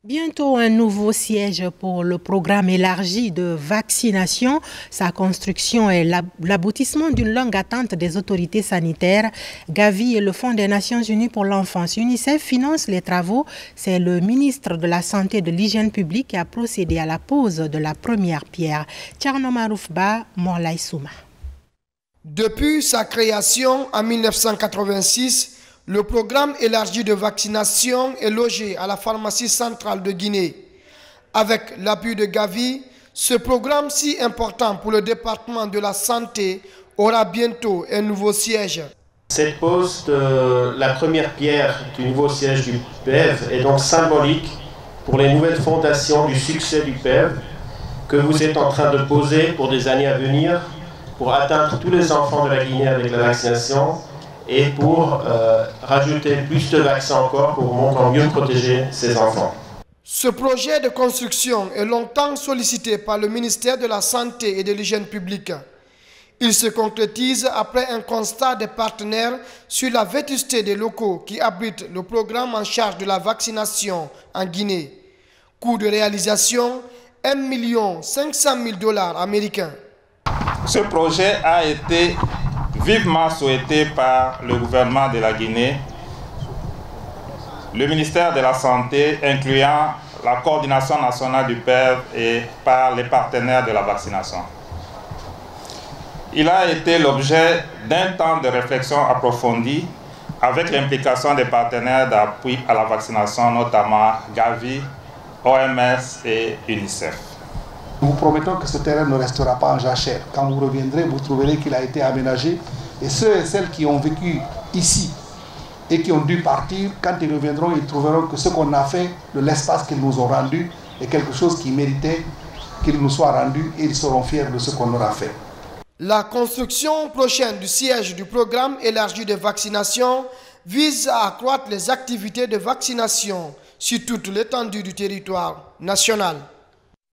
Bientôt un nouveau siège pour le programme élargi de vaccination. Sa construction est l'aboutissement d'une longue attente des autorités sanitaires. Gavi et le Fonds des Nations Unies pour l'enfance, UNICEF, financent les travaux. C'est le ministre de la Santé et de l'Hygiène publique qui a procédé à la pose de la première pierre. Tcherno Maroufba, Morlaï Souma. Depuis sa création en 1986, le programme élargi de vaccination est logé à la pharmacie centrale de Guinée. Avec l'appui de Gavi, ce programme si important pour le département de la santé aura bientôt un nouveau siège. Cette pose de la première pierre du nouveau siège du PEV est donc symbolique pour les nouvelles fondations du succès du PEV que vous êtes en train de poser pour des années à venir, pour atteindre tous les enfants de la Guinée avec la vaccination et pour rajouter plus de vaccins encore pour encore mieux protéger ces enfants. Ce projet de construction est longtemps sollicité par le ministère de la Santé et de l'Hygiène publique. Il se concrétise après un constat des partenaires sur la vétusté des locaux qui abritent le programme en charge de la vaccination en Guinée. Coût de réalisation, $1 500 000 américains. Ce projet a été vivement souhaité par le gouvernement de la Guinée, le ministère de la Santé, incluant la coordination nationale du PEV et par les partenaires de la vaccination. Il a été l'objet d'un temps de réflexion approfondie avec l'implication des partenaires d'appui à la vaccination, notamment Gavi, OMS et UNICEF. Nous vous promettons que ce terrain ne restera pas en jachère. Quand vous reviendrez, vous trouverez qu'il a été aménagé. Et ceux et celles qui ont vécu ici et qui ont dû partir, quand ils reviendront, ils trouveront que ce qu'on a fait, de l'espace qu'ils nous ont rendu, est quelque chose qui méritait qu'il nous soit rendu et ils seront fiers de ce qu'on aura fait. La construction prochaine du siège du programme élargi de vaccination vise à accroître les activités de vaccination sur toute l'étendue du territoire national.